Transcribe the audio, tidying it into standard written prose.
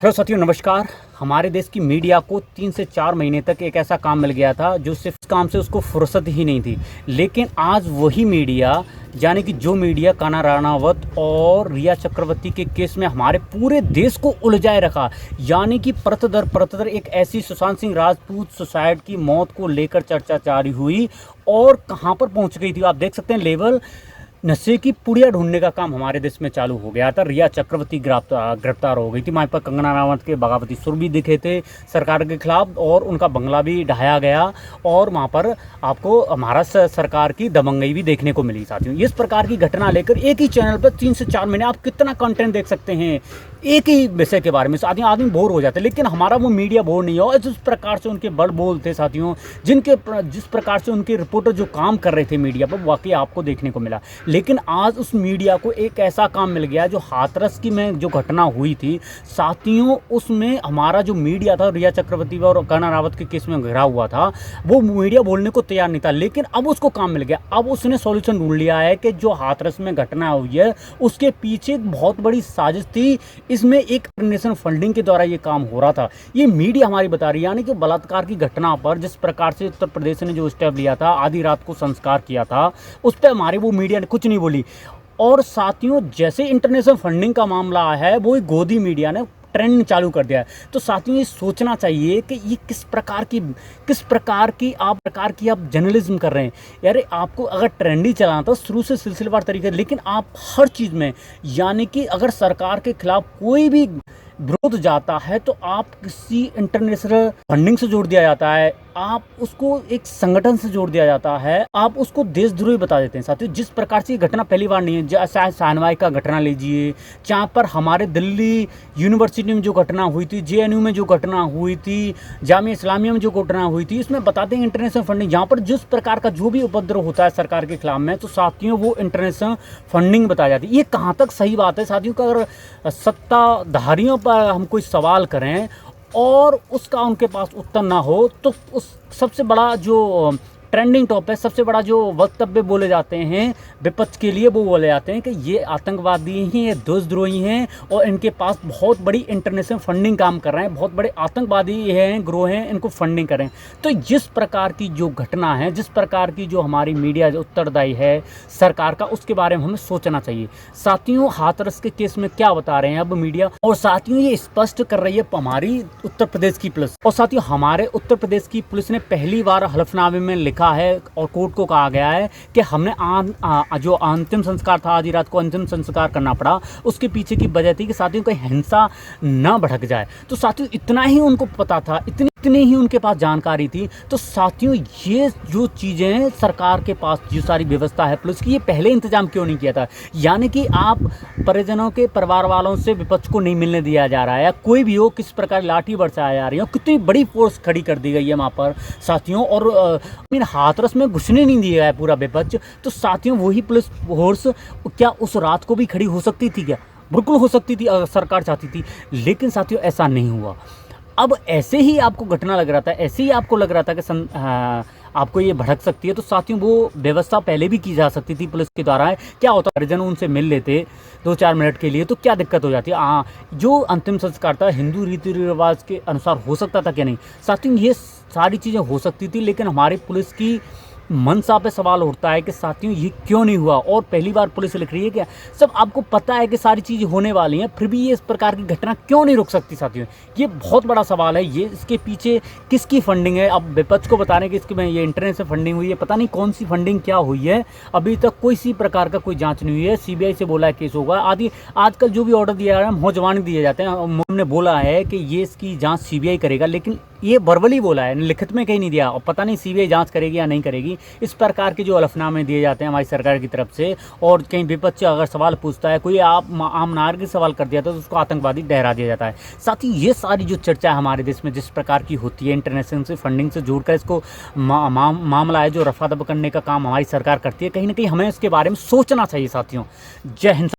Hello साथियों, नमस्कार। हमारे देश की मीडिया को 3 से 4 महीने तक एक ऐसा काम मिल गया था जो सिर्फ काम से उसको फुर्सत ही नहीं थी। लेकिन आज वही मीडिया, यानी कि जो मीडिया कंगना रनावत और रिया चक्रवर्ती के केस में हमारे पूरे देश को उलझाए रखा, यानी कि परत दर परत दर एक ऐसी सुशांत सिंह राजपूत सुसाइड की मौत को लेकर चर्चा जारी हुई और कहाँ पर पहुँच गई थी। आप देख सकते हैं, लेवल नशे की पुड़िया ढूंढने का काम हमारे देश में चालू हो गया था। रिया चक्रवर्ती गिरफ्तार हो गई थी। वहाँ पर कंगना रनावत के बगावती सुर भी दिखे थे सरकार के खिलाफ और उनका बंगला भी ढहाया गया और वहाँ पर आपको महाराष्ट्र सरकार की दबंगई भी देखने को मिली। साथियों, इस प्रकार की घटना लेकर एक ही चैनल पर 3 से 4 महीने आप कितना कंटेंट देख सकते हैं एक ही विषय के बारे में। साथियों, आदमी बोर हो जाते हैं, लेकिन हमारा वो मीडिया बोर नहीं हो। जिस प्रकार से उनके बड़ बोल थे साथियों, जिस प्रकार से उनके रिपोर्टर जो काम कर रहे थे मीडिया पर, वाकई आपको देखने को मिला। लेकिन आज उस मीडिया को एक ऐसा काम मिल गया जो हाथरस की में जो घटना हुई थी साथियों, उसमें हमारा जो मीडिया था रिया चक्रवर्ती और कंगना रनावत के केस में घिरा हुआ था, वो मीडिया बोलने को तैयार नहीं था। लेकिन अब उसको काम मिल गया। अब उसने सॉल्यूशन ढूंढ लिया है कि जो हाथरस में घटना हुई है उसके पीछे एक बहुत बड़ी साजिश थी। इसमें एक इंटरनेशनल फंडिंग के द्वारा ये काम हो रहा था। ये मीडिया हमारी बता रही है, यानी कि बलात्कार की घटना पर जिस प्रकार से उत्तर प्रदेश ने जो स्टेप लिया था, आधी रात को संस्कार किया था, उस पर हमारे वो मीडिया ने कुछ नहीं बोली। और साथियों, जैसे इंटरनेशनल फंडिंग का मामला है, वो गोदी मीडिया ने ट्रेंड चालू कर दिया है। तो साथियों, ये सोचना चाहिए कि ये किस प्रकार की आप जर्नलिज्म कर रहे हैं। यार, आपको अगर ट्रेंड ही चलाना तो शुरू से सिलसिलेवार तरीके, लेकिन आप हर चीज़ में, यानी कि अगर सरकार के खिलाफ कोई भी विरोध जाता है तो आप किसी इंटरनेशनल फंडिंग से जोड़ दिया जाता है, आप उसको एक संगठन से जोड़ दिया जाता है, आप उसको देशद्रोही बता देते हैं। साथियों, जिस प्रकार से ये घटना पहली बार नहीं है, जैसे शाहनवाई का घटना लीजिए, जहाँ पर हमारे दिल्ली यूनिवर्सिटी में जो घटना हुई थी, जेएनयू में जो घटना हुई थी, जामिया इस्लामिया में जो घटना हुई थी, इसमें बताते हैं इंटरनेशनल फंडिंग। जहाँ पर जिस प्रकार का जो भी उपद्रव होता है सरकार के खिलाफ में, तो साथियों वो इंटरनेशनल फंडिंग बताई जाती है। ये कहाँ तक सही बात है साथियों का? अगर सत्ताधारियों पर हम कोई सवाल करें और उसका उनके पास उत्तर ना हो, तो उस सबसे बड़ा जो ट्रेंडिंग टॉप है, सबसे बड़ा जो वक्तव्य बोले जाते हैं विपक्ष के लिए, वो बोले जाते हैं कि ये आतंकवादी हैं, ये देशद्रोही हैं और इनके पास बहुत बड़ी इंटरनेशनल फंडिंग काम कर रहे हैं, बहुत बड़े आतंकवादी हैं, गिरोह हैं, इनको फंडिंग करें। तो जिस प्रकार की जो घटना है, जिस प्रकार की जो हमारी मीडिया उत्तरदायी है सरकार का, उसके बारे में हमें सोचना चाहिए। साथियों, हाथरस के केस में क्या बता रहे हैं अब मीडिया, और साथियों ये स्पष्ट कर रही है हमारी उत्तर प्रदेश की पुलिस। और साथियों, हमारे उत्तर प्रदेश की पुलिस ने पहली बार हलफनामे में लिखा है और कोर्ट को कहा गया है कि हमने जो अंतिम संस्कार था, आधी रात को अंतिम संस्कार करना पड़ा, उसके पीछे की वजह थी कि साथियों कोई हिंसा न भड़क जाए। तो साथियों, इतना ही उनको पता था, इतनी ही उनके पास जानकारी थी। तो साथियों, ये जो चीज़ें सरकार के पास जो सारी व्यवस्था है पुलिस की, ये पहले इंतजाम क्यों नहीं किया था? यानी कि आप परिजनों के परिवार वालों से विपक्ष को नहीं मिलने दिया जा रहा है, कोई भी हो, किस प्रकार लाठी बरसाया जा रही है, कितनी बड़ी फोर्स खड़ी कर दी गई है वहाँ पर साथियों, और हाथरस में घुसने नहीं दिया है पूरा विपक्ष। तो साथियों, वही पुलिस फोर्स क्या उस रात को भी खड़ी हो सकती थी क्या? बिल्कुल हो सकती थी अगर सरकार चाहती थी। लेकिन साथियों, ऐसा नहीं हुआ। अब ऐसे ही आपको घटना लग रहा था, ऐसे ही आपको लग रहा था कि आपको ये भड़क सकती है, तो साथियों वो व्यवस्था पहले भी की जा सकती थी पुलिस के द्वारा। क्या होता, परिजन उनसे मिल लेते 2-4 मिनट के लिए, तो क्या दिक्कत हो जाती? जो अंतिम संस्कार था हिंदू रीति रिवाज के अनुसार हो सकता था क्या? नहीं साथियों, ये सारी चीज़ें हो सकती थी। लेकिन हमारी पुलिस की मनसा पे सवाल उठता है कि साथियों ये क्यों नहीं हुआ? और पहली बार पुलिस लिख रही है क्या? सब आपको पता है कि सारी चीज़ें होने वाली हैं, फिर भी ये इस प्रकार की घटना क्यों नहीं रुक सकती? साथियों, ये बहुत बड़ा सवाल है। ये इसके पीछे किसकी फंडिंग है? अब विपक्ष को बता रहे हैं कि इसके में ये इंटरनेट से फंडिंग हुई है, पता नहीं कौन सी फंडिंग क्या हुई है, अभी तक कोई सी प्रकार का कोई जाँच नहीं हुई है। CBI से बोला है केस होगा आदि। आजकल जो भी ऑर्डर दिया जा रहा है मौजवानी दिए जाते हैं। हमने बोला है कि ये इसकी जाँच CBI करेगा, लेकिन ये वर्बली बोला है, लिखित में कहीं नहीं दिया, और पता नहीं CBI जांच करेगी या नहीं करेगी। इस प्रकार के जो हलफनामे दिए जाते हैं हमारी सरकार की तरफ से, और कहीं विपक्ष अगर सवाल पूछता है, कोई आम नागरिक सवाल कर दिया तो उसको आतंकवादी ठहरा दिया जाता है। साथ ही ये सारी जो चर्चा है हमारे देश में जिस प्रकार की होती है, इंटरनेशनल से फंडिंग से जोड़कर इसको मामला है जो रफा दफा करने का काम हमारी सरकार करती है, कहीं ना कहीं हमें इसके बारे में सोचना चाहिए साथियों। जय हिंद।